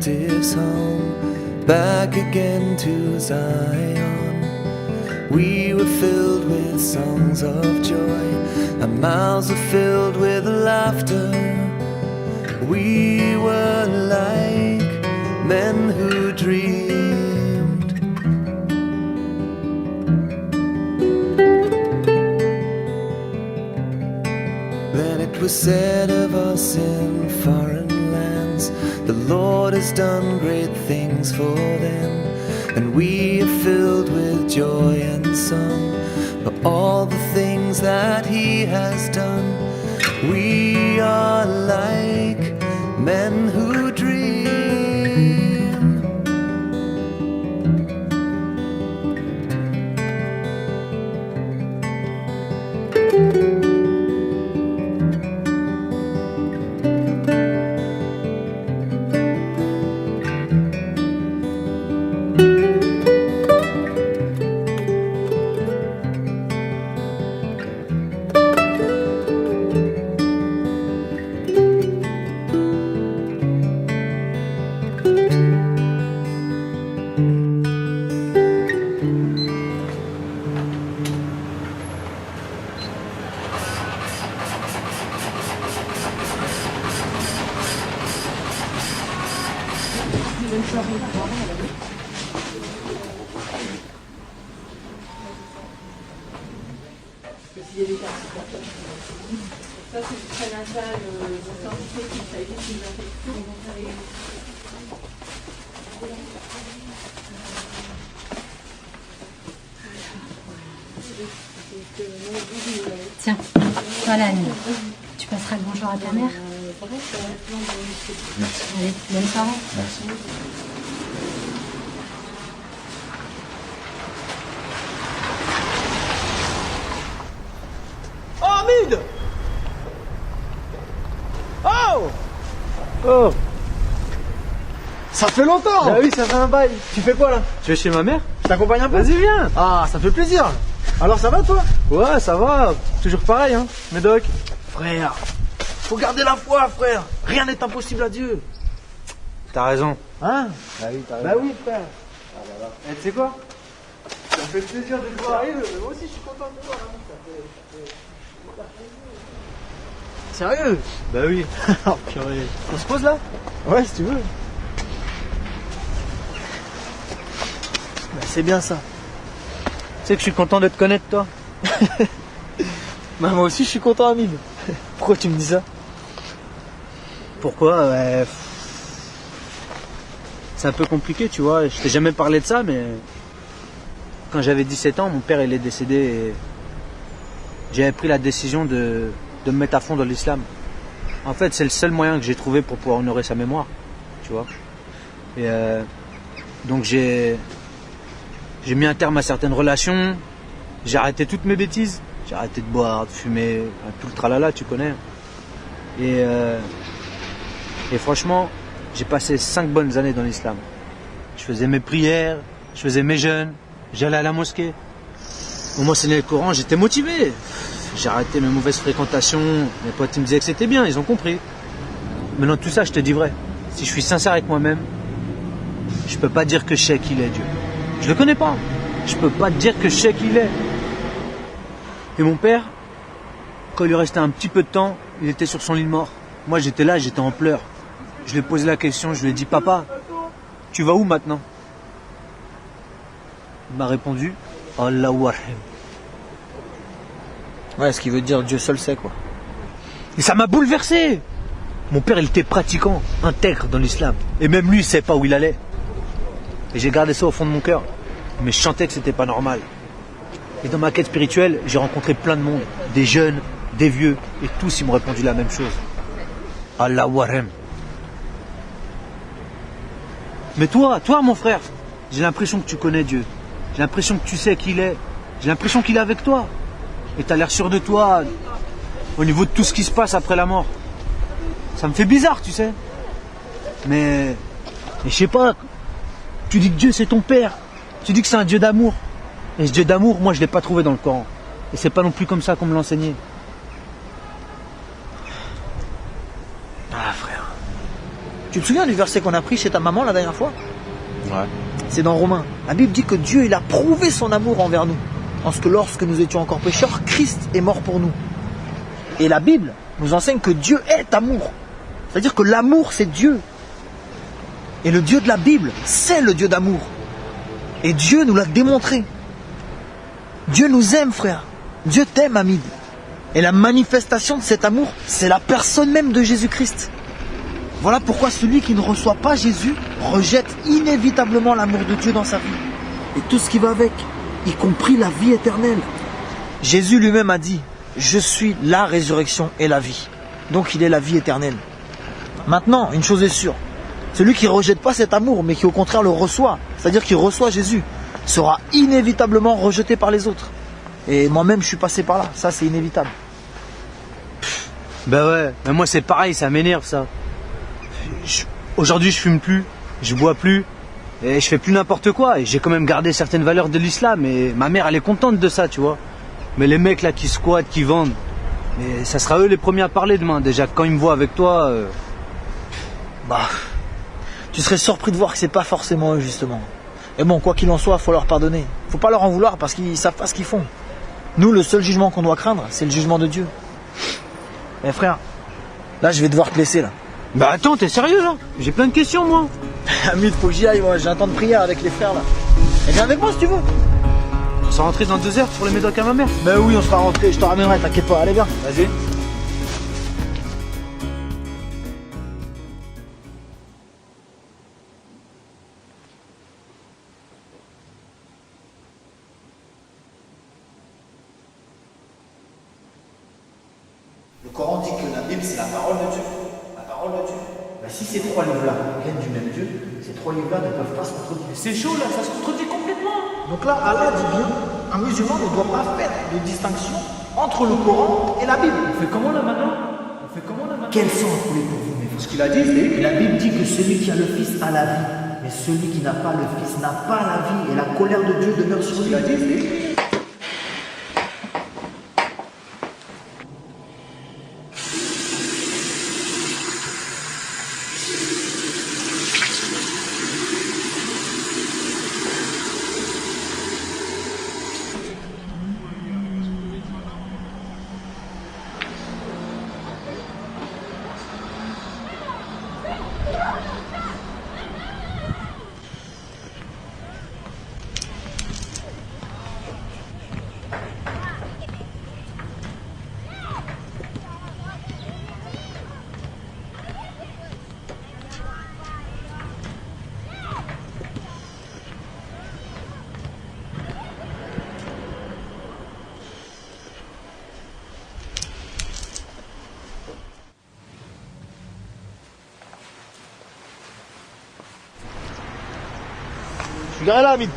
captives home, back again to Zion. We were filled with songs of joy, our mouths were filled with laughter. We were like men who dreamed. Then it was said of us in foreign lands, the Lord has done great things for them. And we are filled with joy and song for all the things that He has done. We are like men who dream. Ça, c'est du prénatal, santé, qui ça évite les infections. Tiens, voilà Annie. Tu passeras le bonjour à ta mère. Merci. Allez, bonne soirée. Merci. Oh, Hamid! Oh! Oh! Ça fait longtemps! Bah oui, ça fait un bail. Tu fais quoi là? Tu es chez ma mère? Je t'accompagne un peu? Vas-y, viens! Ah, ça fait plaisir. Alors ça va toi? Ouais, ça va. Toujours pareil, hein, Médoc. Frère, faut garder la foi, frère. Rien n'est impossible à Dieu. T'as raison. Hein? Bah oui, t'as Bah oui, frère. Et tu sais quoi? Ça fait plaisir de te voir. Moi aussi, je suis content de te voir. Sérieux? Bah oui. Oh purée. On se pose là? Ouais, si tu veux. Bah, c'est bien ça. Tu sais que je suis content de te connaître, toi. Bah, moi aussi, je suis content, Hamid. Pourquoi tu me dis ça? Pourquoi? Ouais. C'est un peu compliqué, tu vois. Je t'ai jamais parlé de ça, mais quand j'avais 17 ans, mon père il est décédé et j'avais pris la décision de me mettre à fond dans l'islam. En fait, c'est le seul moyen que j'ai trouvé pour pouvoir honorer sa mémoire, tu vois. Et donc j'ai mis un terme à certaines relations, j'ai arrêté toutes mes bêtises, j'ai arrêté de boire, de fumer, tout le tralala, tu connais. Et franchement, j'ai passé 5 bonnes années dans l'islam. Je faisais mes prières, je faisais mes jeûnes, j'allais à la mosquée. On m'enseignait le Coran, j'étais motivé. J'ai arrêté mes mauvaises fréquentations, mes potes ils me disaient que c'était bien, ils ont compris. Mais dans tout ça, je te dis vrai, si je suis sincère avec moi-même, je peux pas dire que je sais qui il est, Dieu. Je le connais pas. Je peux pas te dire que je sais qui il est. Et mon père, quand il lui restait un petit peu de temps, il était sur son lit de mort. Moi j'étais là, j'étais en pleurs. Je lui ai posé la question, je lui ai dit, papa, tu vas où maintenant? Il m'a répondu, Allahu Arham. Ouais, ce qui veut dire Dieu seul sait quoi. Et ça m'a bouleversé. Mon père, il était pratiquant, intègre dans l'islam. Et même lui, il ne savait pas où il allait. Et j'ai gardé ça au fond de mon cœur. Mais je sentais que c'était pas normal. Et dans ma quête spirituelle, j'ai rencontré plein de monde. Des jeunes, des vieux. Et tous, ils m'ont répondu la même chose. Allahu Arham. Mais toi, mon frère, j'ai l'impression que tu connais Dieu. J'ai l'impression que tu sais qui il est. J'ai l'impression qu'il est avec toi. Et t'as l'air sûr de toi au niveau de tout ce qui se passe après la mort. Ça me fait bizarre, tu sais. Mais je sais pas. Tu dis que Dieu c'est ton père. Tu dis que c'est un Dieu d'amour. Et ce Dieu d'amour, moi je l'ai pas trouvé dans le Coran. Et c'est pas non plus comme ça qu'on me l'a enseigné. Ah frère, Tu te souviens du verset qu'on a pris chez ta maman la dernière fois? Ouais. C'est dans Romains. La Bible dit que Dieu, il a prouvé son amour envers nous. Parce que lorsque nous étions encore pécheurs, Christ est mort pour nous. Et la Bible nous enseigne que Dieu est amour. C'est-à-dire que l'amour, c'est Dieu. Et le Dieu de la Bible, c'est le Dieu d'amour. Et Dieu nous l'a démontré. Dieu nous aime, frère. Dieu t'aime, Hamid. Et la manifestation de cet amour, c'est la personne même de Jésus-Christ. Voilà pourquoi celui qui ne reçoit pas Jésus rejette inévitablement l'amour de Dieu dans sa vie. Et tout ce qui va avec, y compris la vie éternelle. Jésus lui-même a dit, je suis la résurrection et la vie. Donc il est la vie éternelle. Maintenant, une chose est sûre. Celui qui ne rejette pas cet amour, mais qui au contraire le reçoit, c'est-à-dire qui reçoit Jésus, sera inévitablement rejeté par les autres. Et moi-même, je suis passé par là. Ça, c'est inévitable. Ben ouais, mais moi c'est pareil, ça m'énerve ça. Aujourd'hui je fume plus, je bois plus, et je fais plus n'importe quoi. Et j'ai quand même gardé certaines valeurs de l'islam, et ma mère elle est contente de ça, tu vois. Mais les mecs là qui squattent, qui vendent, mais ça sera eux les premiers à parler demain. Déjà quand ils me voient avec toi... Bah, tu serais surpris de voir que c'est pas forcément eux justement. Et bon, quoi qu'il en soit, faut leur pardonner. Faut pas leur en vouloir parce qu'ils savent pas ce qu'ils font. Nous, le seul jugement qu'on doit craindre, c'est le jugement de Dieu. Eh frère, là je vais devoir te laisser là. Bah attends, t'es sérieux là? J'ai plein de questions moi. Hamid, faut que j'y aille, moi. J'ai un temps de prière avec les frères là. Et viens avec moi si tu veux. On s'est rentré dans 2 heures pour les médocs à ma mère. Ben oui, on sera rentré, je te ramènerai, t'inquiète pas, allez viens. Vas-y. Le Coran dit que la Bible c'est la parole de Dieu. La parole de Dieu. Ben, si ces 3 livres-là viennent du même Dieu, ces 3 livres-là ne peuvent pas se contredire. C'est chaud là, ça se contredit complètement. Donc là, Allah dit bien, un musulman ne doit pas faire de distinction entre le Coran et la Bible. On fait comment là maintenant? Quel sens pour vous, mes frères? Ce qu'il a dit, c'est... La Bible dit que celui qui a le Fils a la vie, mais celui qui n'a pas le Fils n'a pas la vie, et la colère de Dieu demeure sur lui. Il a dit, c'est... Je suis garé là, Hamid.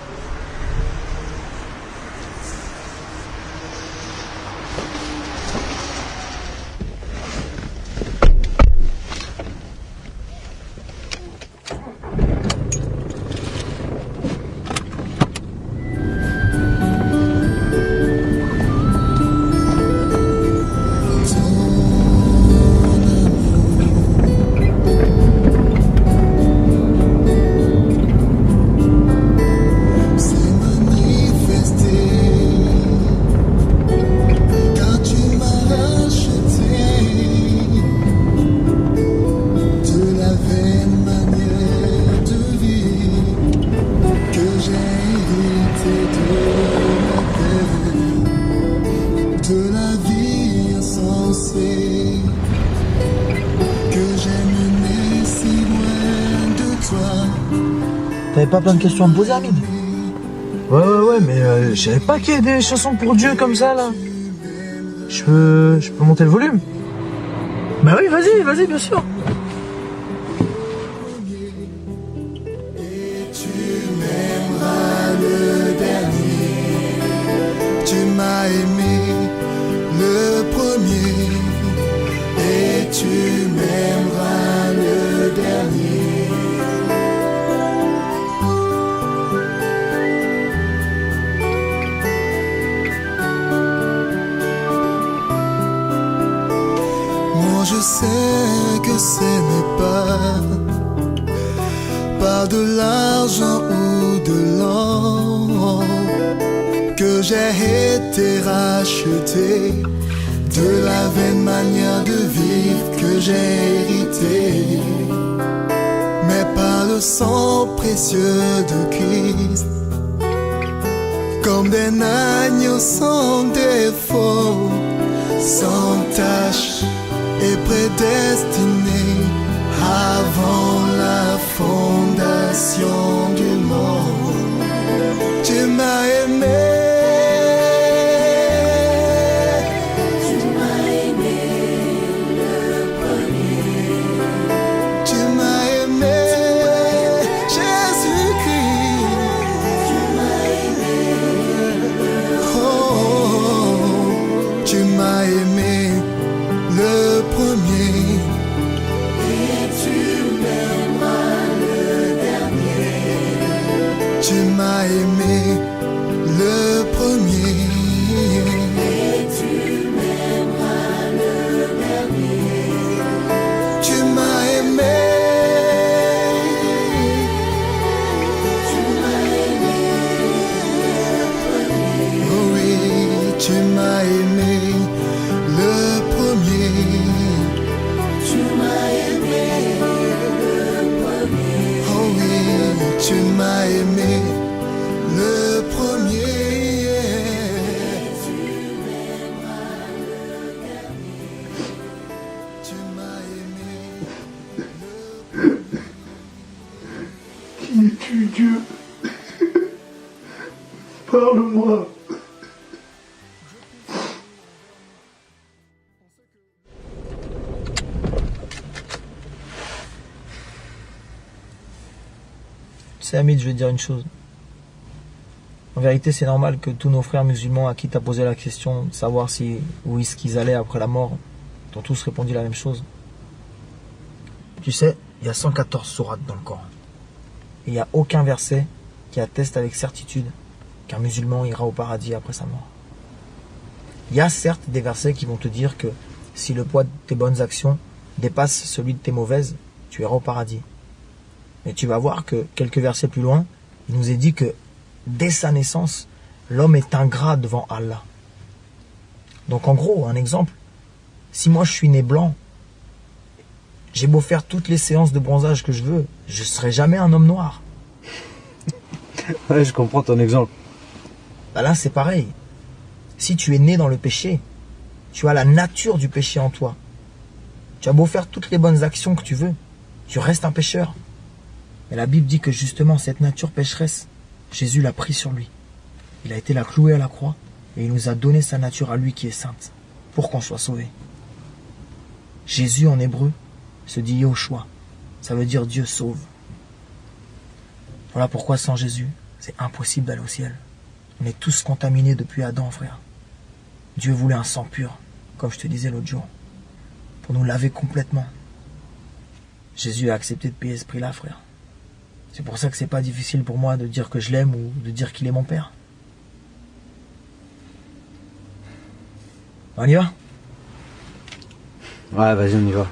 T'avais pas plein de questions à me poser, Hamid? Ouais, mais je savais pas qu'il y a des chansons pour Dieu comme ça, là. Je peux monter le volume? Bah oui, vas-y, bien sûr. Tu m'as aimé le premier et tu m'aimeras le dernier. Moi je sais que ce n'est pas pas de l'argent ou de l'or, que j'ai été racheté de la vaine manière de vivre que j'ai hérité, mais par le sang précieux de Christ, comme des agneaux sans défaut, sans tache et prédestinés avant la fondation du monde. Tu m'as aimé. Tu m'as aimé le premier et tu m'aimeras le dernier. Tu m'as aimé. Tu m'as aimé le premier. Oh oui, tu m'as aimé le premier. Tu m'as aimé le premier. Oh oui, tu m'as aimé le premier. Tu m'aimeras le dernier. Tu m'as aimé le premier. Qui es-tu, Dieu? Parle-moi. Tu sais, Hamid, je vais te dire une chose. En vérité, c'est normal que tous nos frères musulmans à qui tu as posé la question de savoir où est-ce qu'ils allaient après la mort, t'ont tous répondu la même chose. Tu sais, il y a 114 sourates dans le Coran. Et il n'y a aucun verset qui atteste avec certitude qu'un musulman ira au paradis après sa mort. Il y a certes des versets qui vont te dire que si le poids de tes bonnes actions dépasse celui de tes mauvaises, tu iras au paradis. Mais tu vas voir que quelques versets plus loin, il nous est dit que dès sa naissance, l'homme est ingrat devant Allah. Donc en gros, un exemple, si moi je suis né blanc, j'ai beau faire toutes les séances de bronzage que je veux, je ne serai jamais un homme noir. Ouais, je comprends ton exemple. Bah là, c'est pareil. Si tu es né dans le péché, tu as la nature du péché en toi. Tu as beau faire toutes les bonnes actions que tu veux, tu restes un pécheur. Mais la Bible dit que justement, cette nature pécheresse, Jésus l'a pris sur lui. Il a été la cloué à la croix et il nous a donné sa nature à lui qui est sainte pour qu'on soit sauvé. Jésus en hébreu se dit Yoshua. Ça veut dire Dieu sauve. Voilà pourquoi sans Jésus, c'est impossible d'aller au ciel. On est tous contaminés depuis Adam, frère. Dieu voulait un sang pur, comme je te disais l'autre jour, pour nous laver complètement. Jésus a accepté de payer ce prix-là, frère. C'est pour ça que c'est pas difficile pour moi de dire que je l'aime ou de dire qu'il est mon père. On y va? Ouais, vas-y, on y va.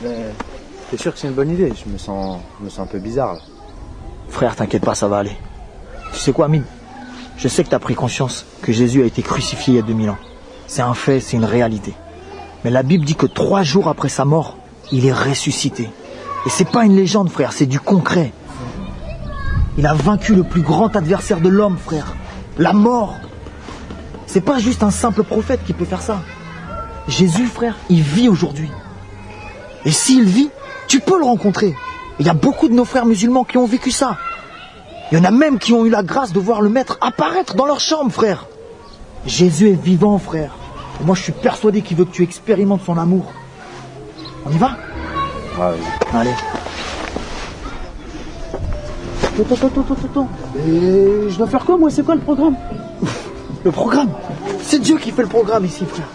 Mais t'es sûr que c'est une bonne idée? Je me sens un peu bizarre là. Frère, t'inquiète pas, ça va aller. Tu sais quoi, Amine? Je sais que t'as pris conscience que Jésus a été crucifié il y a 2000 ans. C'est un fait, c'est une réalité. Mais la Bible dit que 3 jours après sa mort, il est ressuscité. Et c'est pas une légende, frère, c'est du concret. Il a vaincu le plus grand adversaire de l'homme, frère. La mort. C'est pas juste un simple prophète qui peut faire ça. Jésus, frère, il vit aujourd'hui. Et s'il vit, tu peux le rencontrer. Il y a beaucoup de nos frères musulmans qui ont vécu ça. Il y en a même qui ont eu la grâce de voir le Maître apparaître dans leur chambre, frère. Jésus est vivant, frère. Et moi, je suis persuadé qu'il veut que tu expérimentes son amour. On y va? Ouais, vas-y. Allez. Attends. Et je dois faire quoi, moi? C'est quoi le programme? Le programme? C'est Dieu qui fait le programme ici, frère.